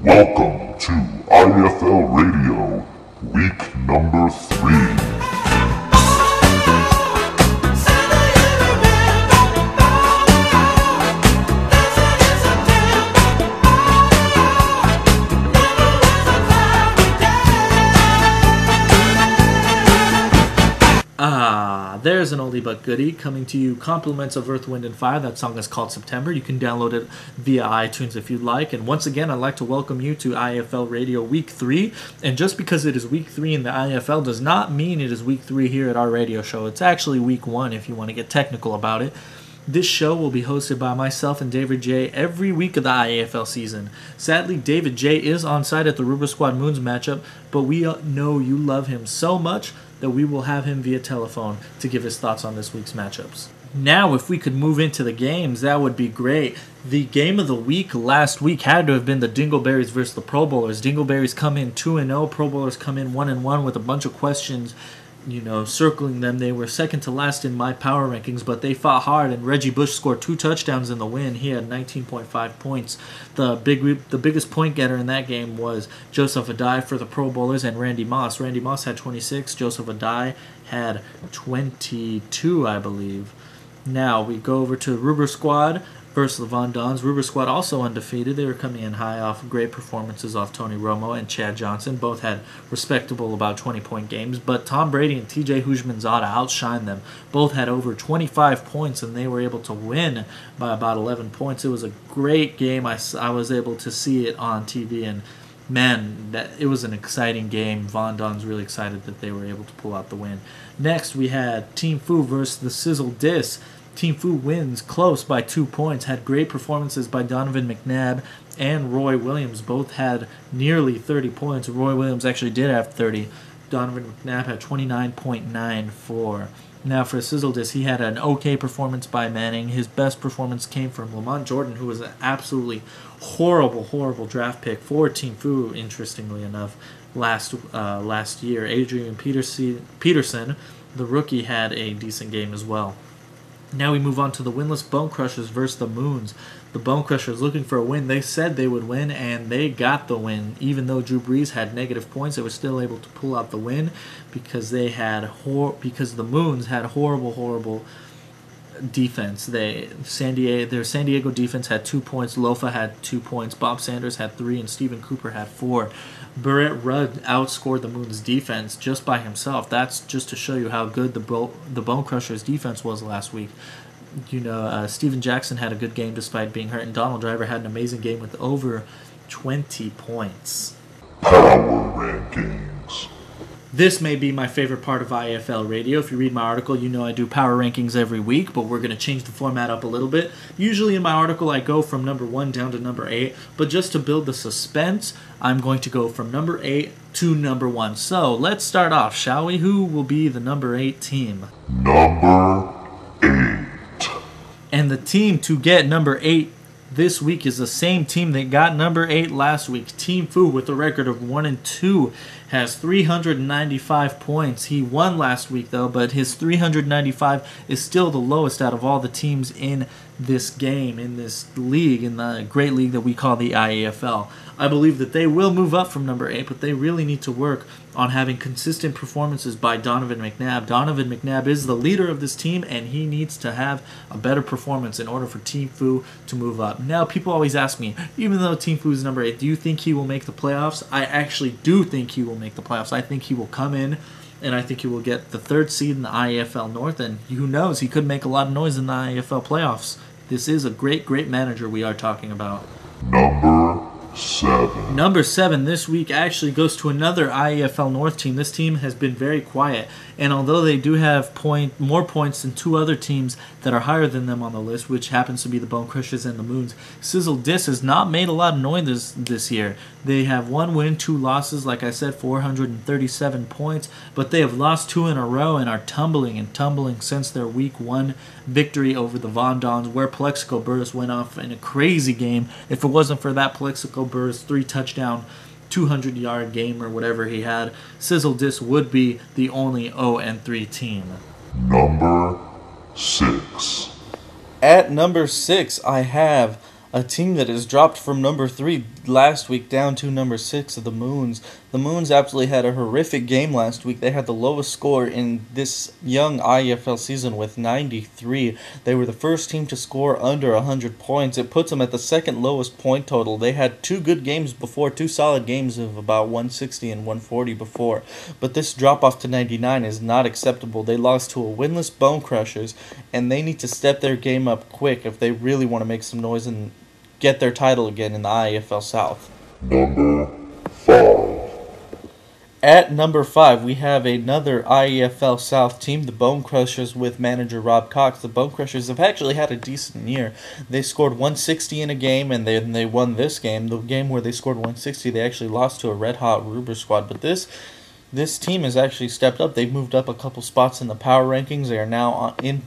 Welcome to IFL Radio, week number 3. There's an oldie but goodie coming to you, compliments of Earth, Wind, and Fire. That song is called September. You can download it via iTunes if you'd like. And once again, I'd like to welcome you to IFL Radio Week 3. And just because it is Week 3 in the IFL does not mean it is Week 3 here at our radio show. It's actually Week 1 if you want to get technical about it. This show will be hosted by myself and David J. every week of the IAFL season. Sadly, David J. is on site at the Rubber Squad Moons matchup, but we know you love him so much that we will have him via telephone to give his thoughts on this week's matchups. Now, if we could move into the games, that would be great. The game of the week last week had to have been the Dingleberries versus the Pro Bowlers. Dingleberries come in 2-0, Pro Bowlers come in 1-1 with a bunch of questions circling them. They were second to last in my power rankings, but they fought hard, and Reggie Bush scored 2 touchdowns in the win. He had 19.5 points. The biggest point getter in that game was Joseph Adai for the Pro Bowlers and Randy Moss. Randy Moss had 26. Joseph Adai had 22, I believe. Now we go over to Rubber Squad versus the Von Dons. Rubber Squad also undefeated. They were coming in high off great performances off Tony Romo and Chad Johnson. Both had respectable about 20-point games, but Tom Brady and TJ Houshmandzadeh outshined them. Both had over 25 points, and they were able to win by about 11 points. It was a great game. I was able to see it on TV, and man, it was an exciting game. Von Don's really excited that they were able to pull out the win. Next, we had Team Fu versus the Sizzle Dis. Team Fu wins close by 2 points. Had great performances by Donovan McNabb and Roy Williams. Both had nearly 30 points. Roy Williams actually did have 30. Donovan McNabb had 29.94. Now for Sizzle Dis, he had an okay performance by Manning. His best performance came from Lamont Jordan, who was an absolutely horrible draft pick for Team Fu, interestingly enough, last year. Adrian Peterson, the rookie, had a decent game as well. Now we move on to the winless Bone Crushers versus the Moons. The Bone Crushers looking for a win. They said they would win, and they got the win. Even though Drew Brees had negative points, they were still able to pull out the win because the Moons had horrible defense. Their San Diego defense had 2 points. Lofa had 2 points. Bob Sanders had 3, and Stephen Cooper had 4. Barrett Rudd outscored the Moons defense just by himself. That's just to show you how good the Bone Crushers defense was last week. Steven Jackson had a good game despite being hurt, and Donald Driver had an amazing game with over 20 points. Power Rankings. This may be my favorite part of IFL Radio. If you read my article, you know I do power rankings every week, but we're going to change the format up a little bit. Usually in my article, I go from number 1 down to number 8, but just to build the suspense, I'm going to go from number 8 to number 1. So let's start off, shall we? Who will be the number 8 team? Number 8. And the team to get number 8 this week is the same team that got number 8 last week. Team Fu, with a record of 1-2, has 395 points. He won last week, though, but his 395 is still the lowest out of all the teams in this game, in this league, in the great league that we call the IAFL. I believe that they will move up from number 8, but they really need to work on having consistent performances by Donovan McNabb. Donovan McNabb is the leader of this team, and he needs to have a better performance in order for Team Fu to move up. Now, people always ask me, even though Team Fu is number 8, do you think he will make the playoffs? I actually do think he will make the playoffs. I think he will come in, and I think he will get the 3rd seed in the IAFL North, and who knows, he could make a lot of noise in the IAFL playoffs. This is a great manager we are talking about. Number 7 this week actually goes to another IAFL North team. This team has been very quiet, and although they do have more points than 2 other teams that are higher than them on the list, which happens to be the Bone Crushers and the Moons, Sizzle Dis has not made a lot of noise this year. They have 1 win, 2 losses, like I said, 437 points, but they have lost 2 in a row and are tumbling since their Week 1 victory over the Von Dons, where Plexico Burris went off in a crazy game. If it wasn't for that Plexico Burris 3-touchdown 200-yard game or whatever he had, Sizzle Dis would be the only 0-3 team. Number 6. At number 6, I have a team that has dropped from number 3. last week down to number 6 of the Moons. The Moons absolutely had a horrific game last week. They had the lowest score in this young IEFL season with 93. They were the first team to score under 100 points. It puts them at the second lowest point total. They had two good games before, two solid games of about 160 and 140 before. But this drop off to 99 is not acceptable. They lost to a winless Bone Crushers, and they need to step their game up quick if they really want to make some noise and get their title again in the IEFL South. Number 5. At number 5, we have another IEFL South team, the Bone Crushers with manager Rob Cox. The Bone Crushers have actually had a decent year. They scored 160 in a game, and they won this game. The game where they scored 160, they actually lost to a red-hot Ruber squad. But this team has actually stepped up. They've moved up a couple spots in the power rankings. They are now in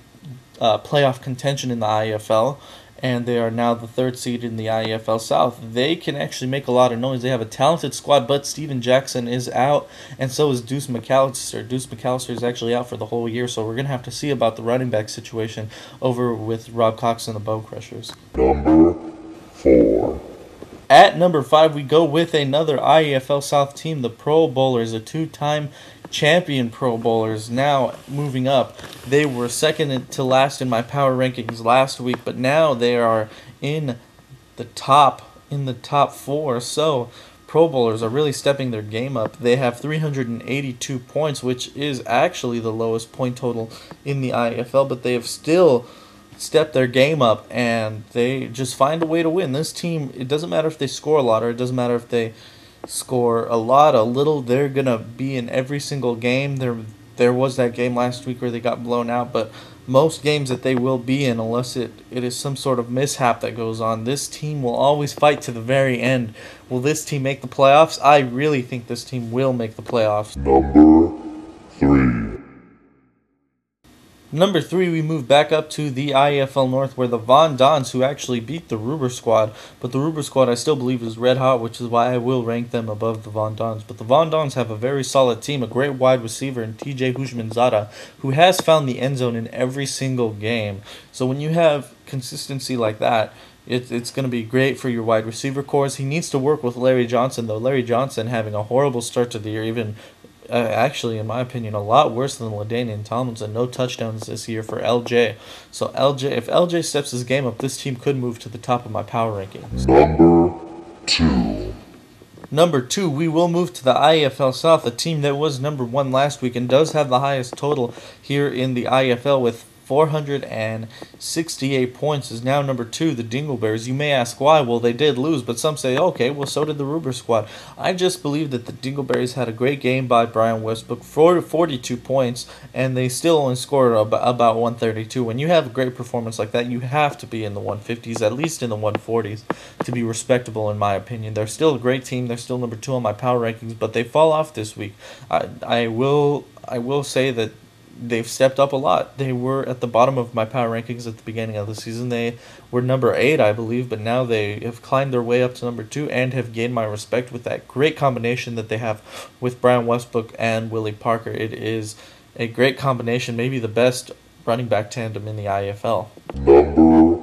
playoff contention in the IEFL. And they are now the 3rd seed in the IEFL South. They can actually make a lot of noise. They have a talented squad, but Steven Jackson is out, and so is Deuce McAllister. Deuce McAllister is actually out for the whole year, so we're going to have to see about the running back situation over with Rob Cox and the Bone Crushers. Number 4. At number 5, we go with another IEFL South team, the Pro Bowlers, a two-time champion Pro Bowlers. Now moving up, they were second to last in my power rankings last week, but now they are in the top 4. So Pro Bowlers are really stepping their game up. They have 382 points, which is actually the lowest point total in the IEFL, but they have still step their game up, and they just find a way to win. This team, it doesn't matter if they score a lot or it doesn't matter if they score a lot, a little, they're going to be in every single game. There was that game last week where they got blown out, but most games that they will be in, unless it is some sort of mishap that goes on, this team will always fight to the very end. Will this team make the playoffs? I really think this team will make the playoffs. Number 3. Number 3, we move back up to the IEFL North, where the Von Dons, who actually beat the Ruber squad, but the Ruber squad I still believe is red hot, which is why I will rank them above the Von Dons. But the Von Dons have a very solid team, a great wide receiver in TJ Hujmanzada, who has found the end zone in every single game. So when you have consistency like that, it's going to be great for your wide receiver cores. He needs to work with Larry Johnson, though. Larry Johnson having a horrible start to the year, even actually, in my opinion, a lot worse than LaDainian Tomlinson. No touchdowns this year for LJ. So if LJ steps his game up, this team could move to the top of my power rankings. Number 2. Number 2, we will move to the IEFL South, a team that was number 1 last week and does have the highest total here in the IEFL with 468 points, is now number 2, the Dingleberries. You may ask why. Well, they did lose, but some say, okay, well, so did the Ruber squad. I just believe that the Dingleberries had a great game by Brian Westbrook, 42 points, and they still only scored about 132. When you have a great performance like that, you have to be in the 150s, at least in the 140s, to be respectable, in my opinion. They're still a great team. They're still number 2 on my power rankings, but they fall off this week. I will say that they've stepped up a lot. They were at the bottom of my power rankings at the beginning of the season. They were number 8, I believe, but now they have climbed their way up to number 2 and have gained my respect with that great combination that they have with Brian Westbrook and Willie Parker. It is a great combination, maybe the best running back tandem in the IFL. Number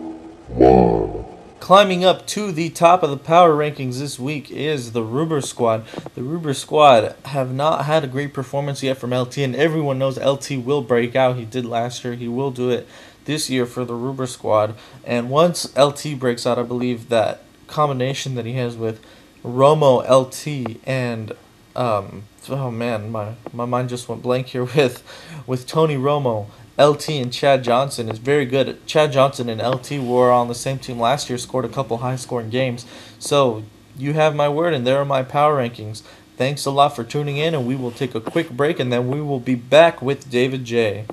1. Climbing up to the top of the power rankings this week is the Ruber squad. The Ruber squad have not had a great performance yet from LT, and everyone knows LT will break out. He did last year. He will do it this year for the Ruber squad. And once LT breaks out, I believe that combination that he has with Romo, LT, and oh man, my mind just went blank here with Tony Romo, LT, and Chad Johnson is very good. Chad Johnson and LT were on the same team last year, scored a couple high-scoring games. So you have my word, and there are my power rankings. Thanks a lot for tuning in, and we will take a quick break, and then we will be back with David J.